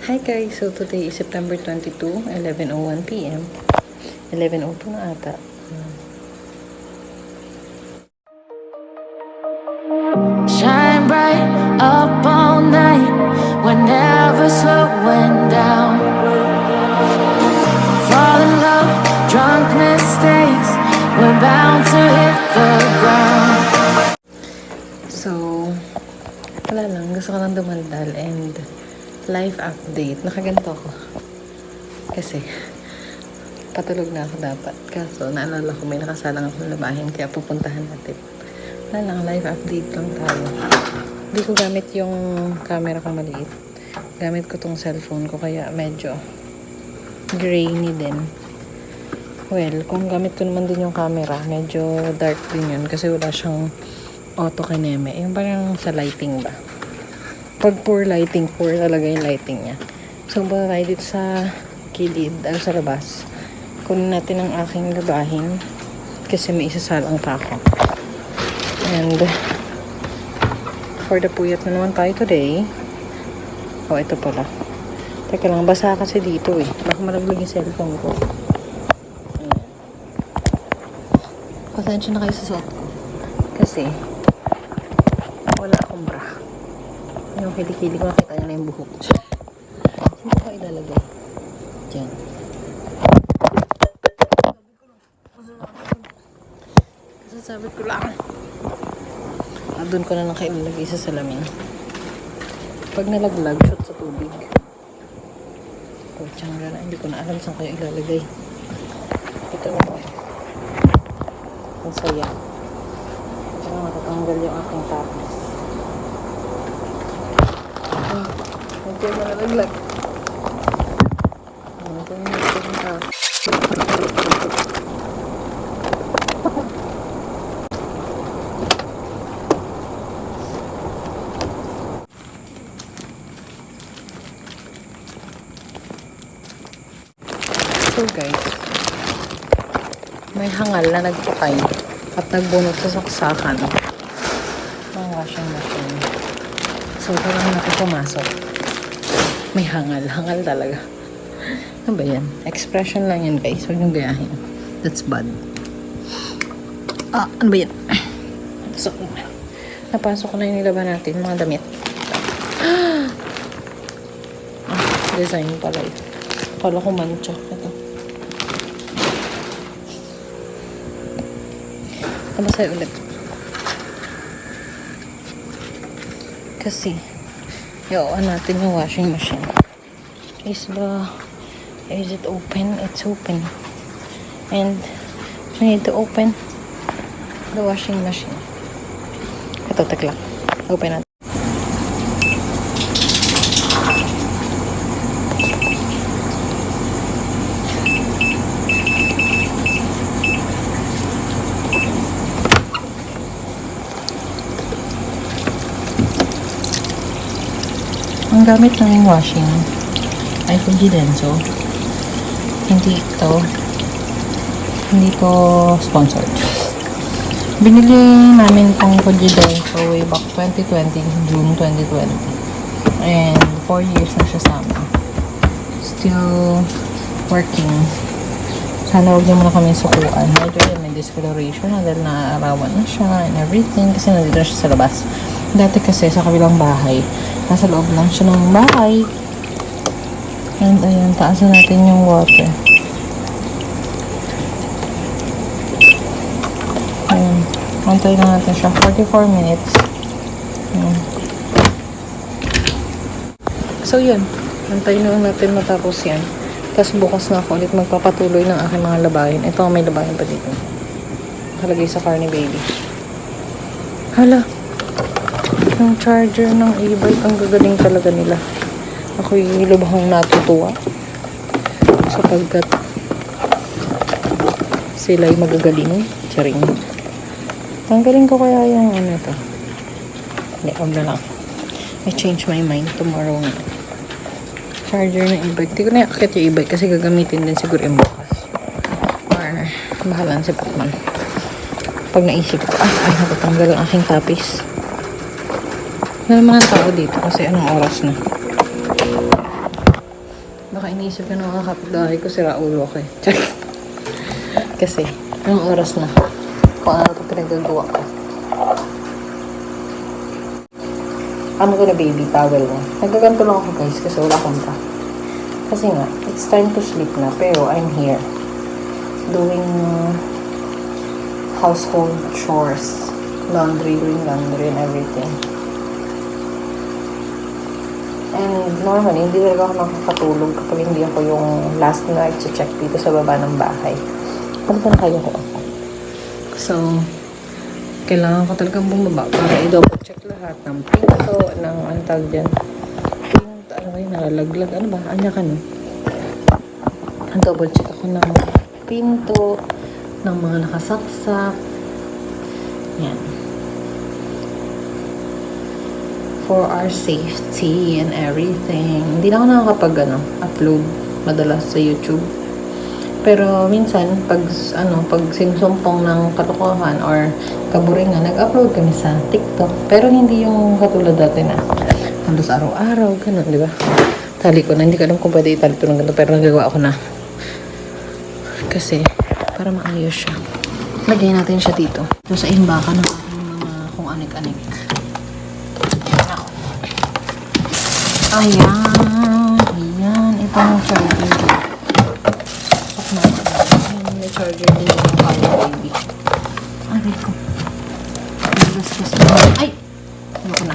Hi guys, so today is September 22, 11:01 p.m. 11:02 na ata. Shine bright up all night, we're never slowing down. Fall in love, drunk mistakes, we're bound to hit the ground. So, wala lang, gusto ko lang dumaldal and life update. Nakaganto ako. Kasi, patulog na ako dapat. Kaso, naalala ko may nakasalang akong labahin kaya pupuntahan natin. Wala lang, life update lang tayo. Hindi ko gamit yung camera ko maliit. Gamit ko tong cellphone ko kaya medyo grainy din. Well, kung gamit ko naman din yung camera, medyo dark din yun kasi wala siyang auto kineme. Yung parang sa lighting ba? Pag poor lighting, poor talaga yung lighting niya. So, baka tayo dito sa kilid, sa labas. Kunin natin ang aking labahin kasi may isasalang pa ako. And for the puyat na naman tayo today. Oh, ito pala. Teka lang, basa kasi dito eh. Baka malaglag yung cellphone ko. Ayan. Pasensya na kayo sa suot ko. Kasi wala akong bra. Yung kilikili ko, nakita niya na yung buhok. Sino ko ilalagay? Diyan. Sasabi ko lang. Doon ko na lang kayo ilalagay sa salamin. Pag nalaglag, shoot sa tubig. Putsang gana. Hindi ko na alam saan kayo ilalagay. Ito na po. Ang saya. Ito na matatanggal yung aking tapis. Hindi mo nalaglag. Ito na yung tapis. So guys, may hangal na nagpatay at nagbunot sa saksakan ng washing machine. So ito lang natin pumasok. May hangal talaga. Ano ba yan? Expression lang yan guys, huwag niyong gayahin. That's bad. Ano ba yan? So, napasok ko na yung nilaban natin, mga damit. Design pala ito. Kala ko mancha. Ito. Masaya ulit. Kasi, i-on natin yung washing machine. Is it open? It's open. And, we need to open the washing machine. Ito, tekla. Open natin. Ang gamit ng washing ay Fujidenso. Hindi to sponsored. Binili namin tong Fujidenso way back 2020, June 2020. And 4 years na siya sa amin. Still working. Sana huwag niyo muna kami sukuan. Medyo yan, may discoloration na dahil naaarawan na siya and everything kasi nandito na siya sa labas. Dati kasi sa kabilang bahay, nasa loob lang siya ng bahay. And ayan, taasan natin yung water. Ayan, antay na natin siya. 44 minutes. Ayan. So yun, antay na natin matapos yan. Tapos bukas na ako ulit magpapatuloy ng aking mga labahin. Ito may labahin pa dito. Nakalagay sa car ni baby. Hala! Yung charger ng e-bike, ang gagaling talaga nila. Ako'y lubhang natutuwa. Sapagkat sila'y magagaling. Charing. Tanggalin ko kaya yung ano ito. Hindi, huwag na lang. I change my mind tomorrow nga. Charger ng e-bike. Hindi ko na iakit yung e-bike kasi gagamitin din siguro yung bukas. Or bahalan si Batman. Pag naisip ko, ay natatanggal ang aking tapis. Wala naman ang tao dito kasi anong oras na. iniisip ko ng mga kapitbahay ko, sira ulo ko eh. Kasi, anong oras na? Kung ano ito pinagagawa ko. Ano ko na baby towel mo? Nagaganto lang ako guys kasi wala akong pa. Kasi nga, it's time to sleep na. Pero I'm here. Doing household chores. Doing laundry and everything. And normally, hindi talaga ako nakakatulog kapag hindi ako yung last na nag-check dito sa baba ng bahay. Ano ba na kayo ko ako? So, kailangan ko talagang bumaba para i-double check lahat ng pinto, ng antag dyan. Pinto, ano ba yun, nalalaglag, ano ba? Anya ka no? Double check ako ng pinto, ng mga nakasaksak. Yan. For our safety and everything. Hindi na ako nakakapag-upload madalas sa YouTube. Pero minsan, pag sinusumpong ng katokohan or kaburingan, nag-upload kami sa TikTok. Pero hindi yung katulad dati na halos araw-araw, ganun, di ba? Tali ko na, hindi ko alam kung pwede itali ito ng ganito, pero nagagawa ko na. Kasi, para maayos siya. Lagay natin siya dito. Ito sa imbakan ng aking mga kung anik-anik. Ayan. Ayan. Ito yung charger. Sok na. Ayan. May charger din yung kaya baby. Aray ko. Nagasgas na. Ay! Ayoko na.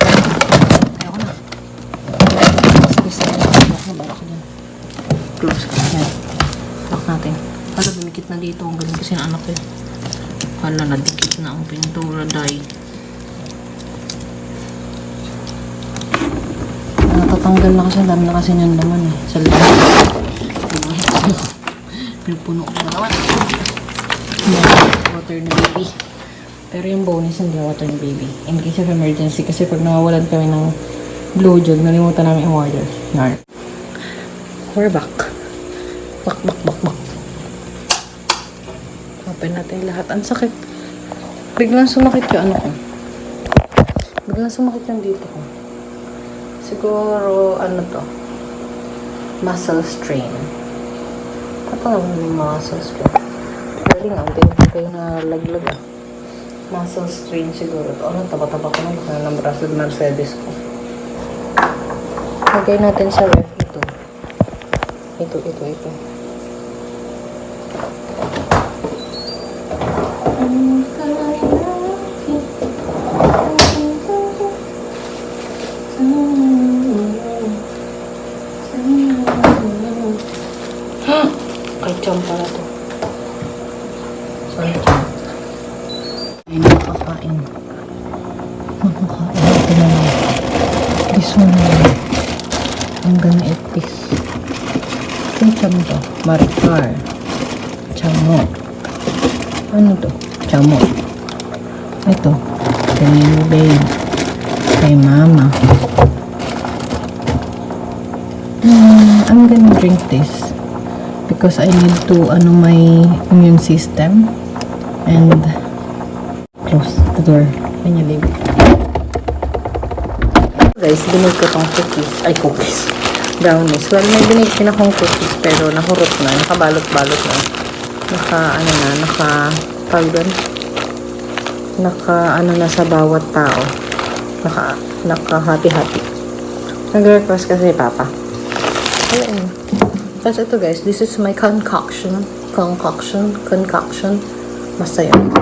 Ayoko na. Nagasgas na. Nabara ko dyan. Close ko. Ayan. Lock natin. Hala, bumikit na dito. Ang galing kasi na anak ko. Hala, nadikit na ang pintura. Dahil. Natatanggal na kasi, dami na kasi niyang laman eh. Sa laman. Pinupuno ko na naman. Water na baby. Pero yung bonus hindi water na baby. In case of emergency, kasi pag nawawalan kami ng blue jug, nalimutan namin yung water. Yarn. We're back. Bak. Open natin lahat. Ang sakit. Biglang sumakit yung ano ko. Biglang sumakit yung dito ko. Siguro, ano to? Muscle strain. Ito naman yung muscle strain. Galing nga, hindi kayo nalaglag ah. Muscle strain siguro to. Ano, taba-taba ko na. Baka ng braso ng Mercedes ko. Lagay natin sa ref ito. Ito. Kay Chom pala to. Sorry, Chom. Ay, nakakain. Ito na lang. This one na lang. I'm gonna eat this. Kay Chom to. Maricar. Chamo. Ano to? Chamo. Ito. Kay babe. Kay mama. I'm gonna drink this. Because I need to, my immune system. And, close the door. Kanya, baby. Guys, binig ko tong cookies. Ay, cookies. Brownies. Well, may binig akong cookies, pero nahurot na. Nakabalot-balot na. Na sa bawat tao. Nakahati-hati. Nag-request kasi Papa. Ayun. Tapos ito guys, this is my concoction. Basta yun.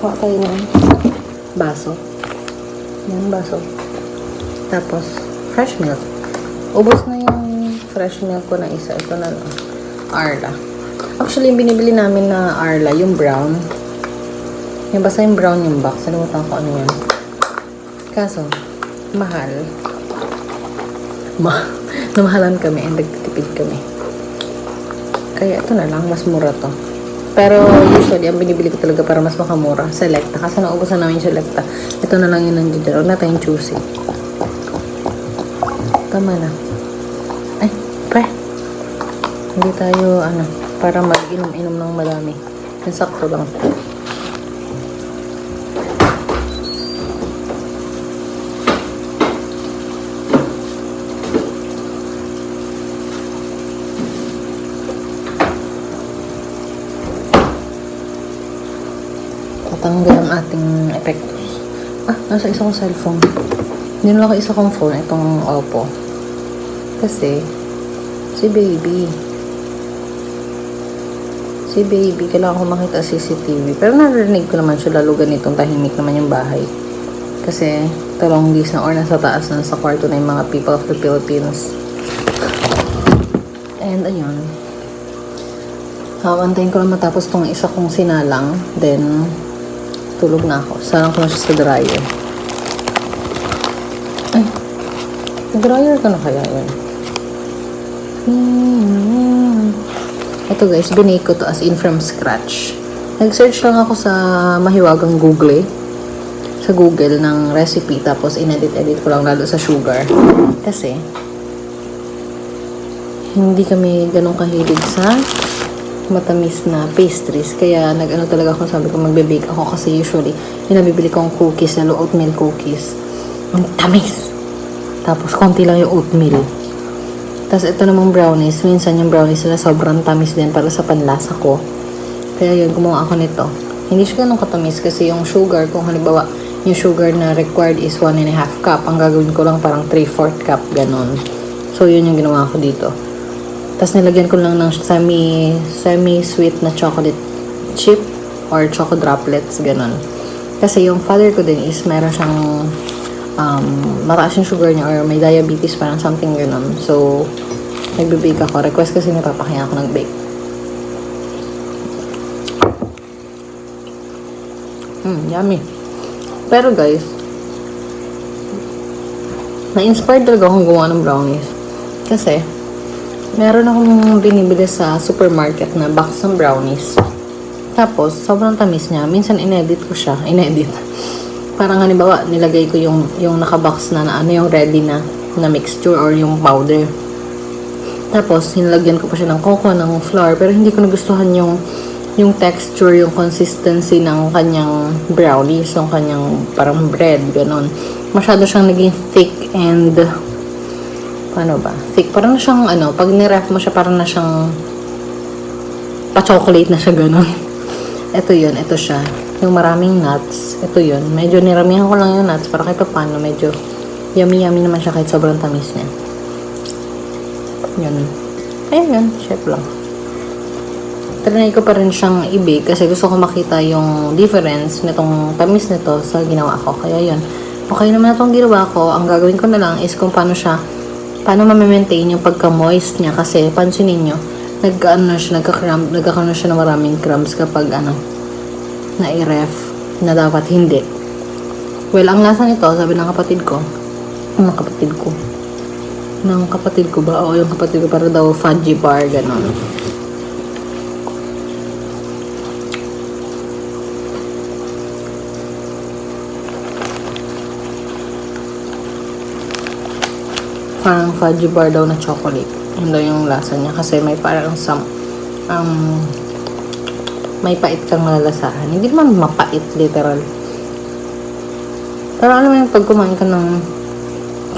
Kuha tayo ng baso. Yan, baso. Tapos, fresh milk. Ubos na yung fresh milk ko na isa. Ito na lang. Arla. Actually, yung binibili namin na Arla, yung brown. Yung basta yung brown yung box. Nalimutan ko ano yan. Kaso, mahal. namahalan kami and nagtitipid kami. Kaya ito na lang, mas mura to. Pero usually, ang binibili ko talaga para mas makamura, Selecta. Kasi naubusan namin yung Selecta. Ito na lang yung nandiyan dyan. Huwag na tayong choosy. Tama na. Ay, pre. Hindi tayo, para mag-inom-inom ng madami. Yung sakto lang. Tatanggal ang ating epektos. Nasa isa kong cellphone. Hindi na ako isa kong phone. Itong Oppo. Kasi, si baby, kailangan ko makita CCTV. Pero narinig ko naman siya, lalo ganitong tahimik naman yung bahay. Kasi, talong days na or nasa taas na sa kwarto na yung mga people of the Philippines. And, ayun. Antayin ko lang matapos tong isa kong sinalang. Then, tulog na ako. Sarang ko na siya sa dryer. Ay, dryer ka na kaya yun? Ito guys, binake ko to as in from scratch. Nag-search lang ako sa mahiwagang Google. Sa Google ng recipe. Tapos inedit-edit ko lang lalo sa sugar. Kasi, hindi kami ganun kahilig sa matamis na pastries. Kaya nag-ano talaga ako, sabi ko magbe-bake ako kasi usually yung nabibili kong cookies, lalo oatmeal cookies. Ang tamis! Tapos konti lang yung oatmeal. Tapos ito namang brownies. Minsan yung brownies nila sobrang tamis din para sa panlasa ko. Kaya yun, gumawa ako nito. Hindi siya ganun katamis kasi yung sugar, kung halimbawa yung sugar na required is 1.5 cup. Ang gagawin ko lang parang 3/4 cup, ganun. So yun yung ginawa ko dito. Tapos nilagyan ko lang ng semi-sweet na chocolate chip or choco droplets, ganun. Kasi yung father ko din is meron siyang mataas yung sugar niya or may diabetes, parang something ganun. So, nagbe-bake ako. Request kasi napapakaya ako nag-bake. Yummy. Pero guys, na-inspired talaga akong gumawa ng brownies. Kasi, meron akong binibili sa supermarket na box ng brownies. Tapos, sobrang tamis niya. Minsan, inedit ko siya. Parang halimbawa, nilagay ko yung nakabox na yung ready na mixture or yung powder. Tapos, hinalagyan ko pa siya ng cocoa, ng flour. Pero hindi ko nagustuhan yung texture, yung consistency ng kanyang brownies, yung kanyang parang bread, ganun. Masyado siyang naging thick and paano ba? Thick. Parang na siyang, pag niref mo siya, parang na siyang pa-chocolate na siya, ganun. Ito yun, ito siya. Yung maraming nuts, ito yun. Medyo niramihan ko lang yung nuts para kahit pa paano, medyo yummy-yummy naman siya kahit sobrang tamis niya. Yun. Ayun yun, chef lang. Trinay ko pa rin siyang i-bake kasi gusto ko makita yung difference nitong tamis nito sa ginawa ko. Kaya yun. Okay naman na itong ginawa ko. Ang gagawin ko na lang is kung paano ma-maintain yung pagka-moist niya kasi pansinin nyo, nagkakaroon siya ng maraming crumbs kapag na-i-ref na dapat hindi. Well, ang lasa nito, sabi ng kapatid ko ba? Oo, yung kapatid ko para daw fudgy bar, ganon. Parang fudgy bar daw na chocolate. Yun daw yung lasa niya. Kasi may parang may pait kang malalasahan. Hindi naman mapait, literal. Pero alam mo yung pag kumain ka ng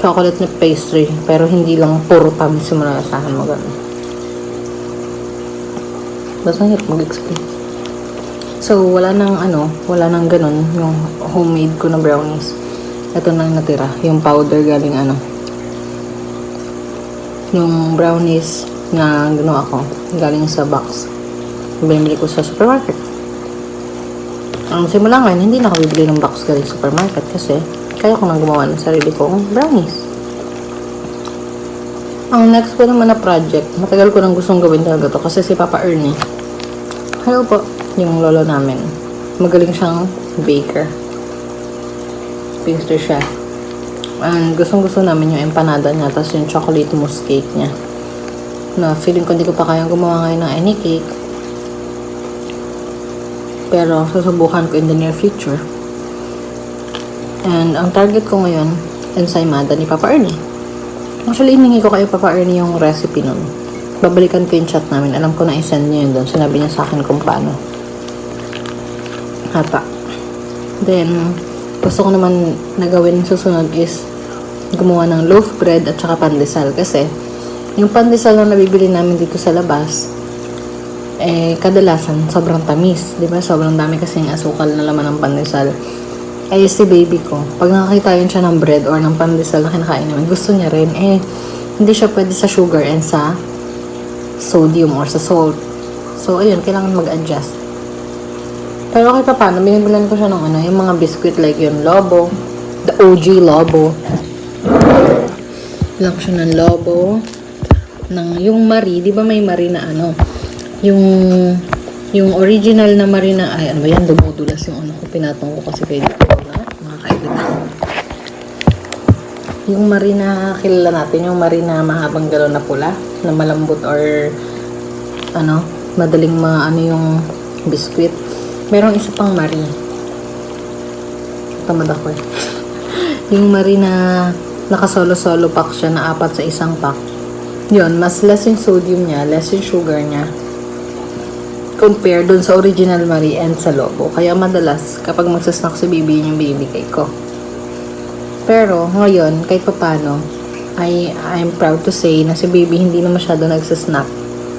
chocolate na pastry, pero hindi lang puro tamis yung malalasahan mo, gano'n. Basta hirap mag-explain. So, wala nang ganun yung homemade ko na brownies. Ito na natira. Yung powder galing yung brownies na ginawa ko galing sa box. Binili ko sa supermarket. Ang simula ngayon, hindi na ako bibili ng box galing supermarket kasi kaya ko nang gumawa ng sarili kong brownies. Ang next ko naman na project, matagal ko nang gustong gawin talaga to kasi si Papa Ernie, hello po, yung lolo namin, magaling siyang baker, pastry chef. And gustong-gusto namin yung empanada niya, tapos yung chocolate mousse cake niya. Na feeling ko hindi ko pa kayang gumawa ngayon ng any cake. Pero susubukan ko in the near future. And ang target ko ngayon, ensaymada ni Papa Ernie. Actually, iningi ko kay Papa Ernie yung recipe nun. Babalikan ko yung chat namin. Alam ko na i-send niya yun doon. Sinabi niya sa akin kung paano. Hata. Then, gusto ko naman na gawin susunod is gumawa ng loaf bread at saka pandesal. Kasi, yung pandesal na nabibili namin dito sa labas, kadalasan, sobrang tamis. Diba? Sobrang dami kasing asukal na laman ng pandesal. Ay, si baby ko, pag nakakita yun siya ng bread or ng pandesal na kinakain namin, gusto niya rin, hindi siya pwede sa sugar and sa sodium or sa salt. So, ayun, kailangan mag-adjust. Pero kahit pa paano, binibilan ko siya ng yung mga biscuit like yung Lobo, the OG Lobo. Bilang ko siya ng Lobo, yung Marie, di ba may Marie na yung original na Marie na, ano ba yan, dumudulas yung ko, pinatong ko kasi kayo dito, nakakaedit ako. Yung Marie na kilala natin, yung Marie na mahabang galon na pula, na malambot or, madaling yung biscuit. Merong isa pang Marie. Tamad ako eh. Yung Marie na nakasolo-solo pack siya na 4 sa isang pack. Yun, mas less yung sodium niya, less yung sugar niya. Compare dun sa original Marie and sa Lobo. Kaya madalas, kapag magsasnack si baby, yung baby cake ko. Pero, ngayon, kahit papano, I'm proud to say na si baby hindi na masyado nagsasnack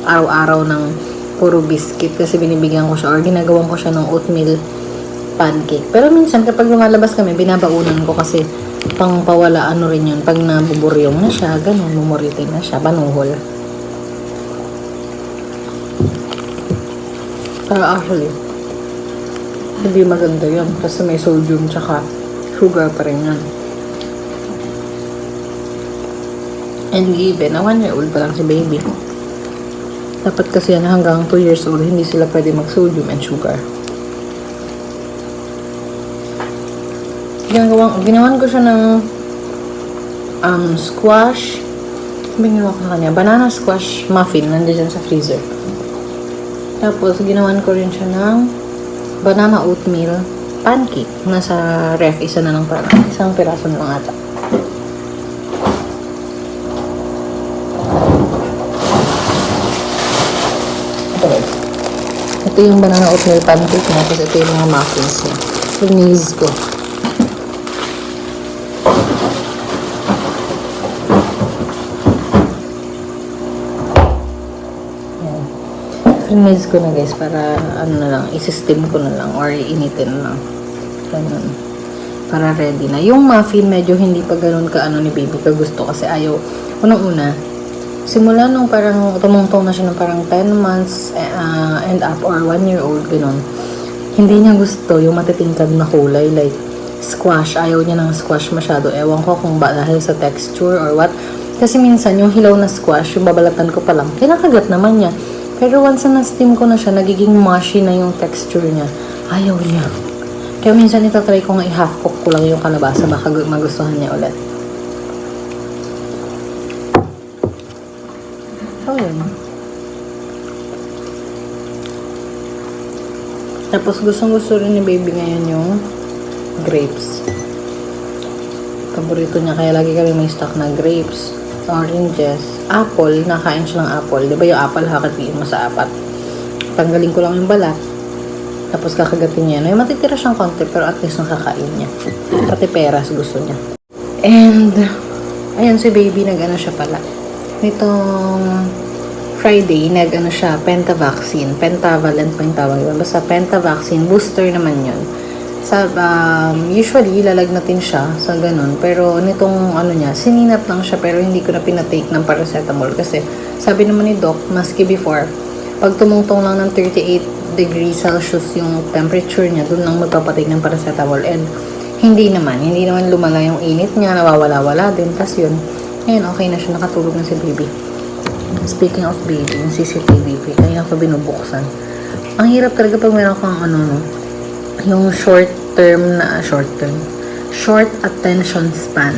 araw-araw ng puro biscuit kasi binibigyan ko siya or ginagawan ko siya ng oatmeal pancake. Pero minsan, kapag lumalabas kami, binabaunan ko kasi pang pawala rin yun. Pag nabuburyong na siya, ganun, mumuriting na siya, panuhol. Pero actually, hindi maganda yun kasi may sodium tsaka sugar pa rin yan. And given, na 1-year-old pa lang si baby. Dapat kasi yan hanggang 2 years old, hindi sila pwede mag-sodium and sugar. Ginawan ko siya ng squash. Ginawa ko sa kanya. Banana squash muffin, nandiyan sa freezer. Tapos, ginawan ko rin siya ng banana oatmeal pancake. Nasa ref, isa na lang parang. Isang piraso na lang ata. Ito yung banana oatmeal pancake niya. Tapos ito yung mga muffins niya. Finish ko. Finish ko na guys para i-system ko na lang or iinitin na lang. Ganun. Para ready na. Yung muffin medyo hindi pa ganun ni baby ka gusto kasi ayaw. Unang-una, simula nung parang tumungtong na siya ng parang 10 months and up or 1-year-old, ganun. Hindi niya gusto yung matitingkad na kulay like squash. Ayaw niya ng squash masyado. Ewan ko kung ba dahil sa texture or what. Kasi minsan yung hilaw na squash, yung babalatan ko pa lang, kinakagat naman niya. Pero once na steam ko na siya, nagiging mushy na yung texture niya. Ayaw niya. Kaya minsan itatry ko nga i-half cook ko lang yung kalabasa. Baka magustuhan niya ulit. So, yun. Tapos gustong-gusto rin ni baby ngayon yung grapes. Paborito niya. Kaya lagi kami may stock na grapes, oranges, apple. Nakain siya ng apple. Diba yung apple, hakatiin mo sa 4. Tanggalin ko lang yung balat. Tapos kakagatin niya. May matitira siyang konti, pero at least nakakain niya. Pati peras gusto niya. And, ayun si baby, nag-ano siya pala. Nitong Friday, nag-ano siya, pentavaccine. Pentavalent pa yung tawag. Basta pentavaccine, booster naman yun. Usually, lalagnatin siya sa ganun. Pero nitong sininap lang siya pero hindi ko na pinatake ng paracetamol kasi sabi naman ni Doc, maski before, pag tumungtong lang ng 38 degrees Celsius yung temperature niya, dun lang magpapatake ng paracetamol. And hindi naman lumala yung init niya, nawawala-wala din. Tas yun, ngayon okay na siya, nakatulog na si baby. Speaking of baby, yung CCTV, kaya ako binubuksan. Ang hirap talaga pag meron kang yung short attention span.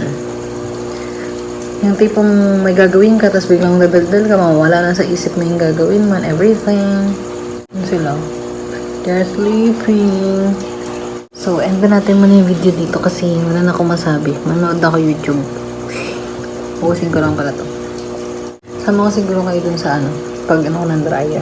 Yung tipong may gagawin ka, tapos biglang dadaldal ka, mawala na sa isip mo yung gagawin man, everything. Yun sila. They're sleeping. So, end na natin muna yung video dito kasi wala na akong masabi. Manood ako YouTube. Ubusin ko lang pala to. Sama ko siguro kayo dun sa pag ko ng dryer.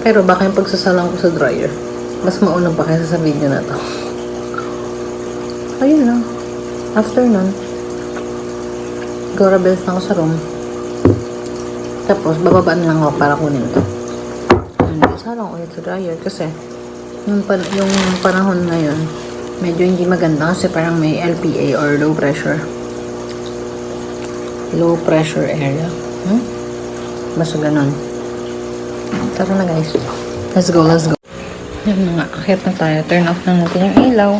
Pero baka yung pagsasalang ko sa dryer, mas mauna pa kaysa sa video na to. Ayun na. After nun, Gorabels na ako sa room. Tapos, bababaan lang ako para kunin to. Ayun, isalang ulit sa dryer kasi yung panahon na yun, medyo hindi maganda kasi parang may LPA or low pressure. Low pressure area. Basta ganun. Tara na guys. Let's go, let's go. Yan mga, akit na tayo. Turn off na natin yung ilaw.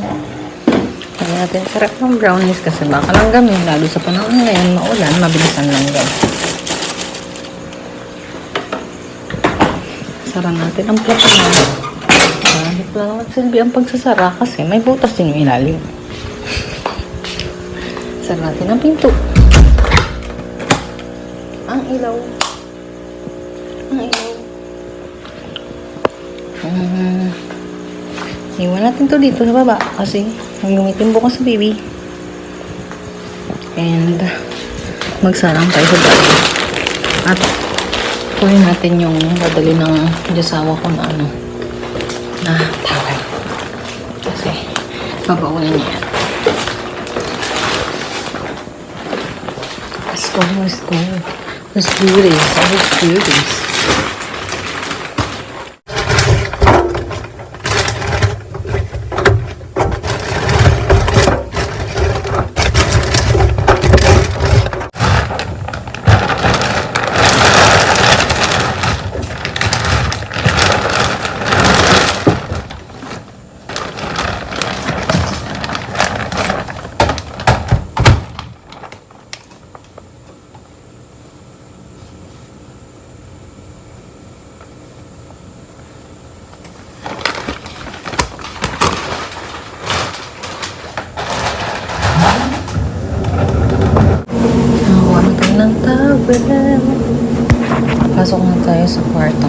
Lagyan natin sarap ng brownies kasi baka lang gamin. Lalo sa panahon ngayon, maulan, mabilisan lang daw. Sara natin ang plato na. Kahit lang magsilbi ang pagsasara kasi may butas din yung ilalim. Sara natin ang pinto. Ang ilaw. Ang ilaw. Iwan natin to dito sa baba kasi gamitin bukas sa baby. And magsalang tayo sa bahay. At kunin natin yung dadali ng jasawa ko na towel. Kasi babaunin niya yan. Let's go, let's go. Let's do this. Let's do this. Ng towel. Pasok na tayo sa kwarto.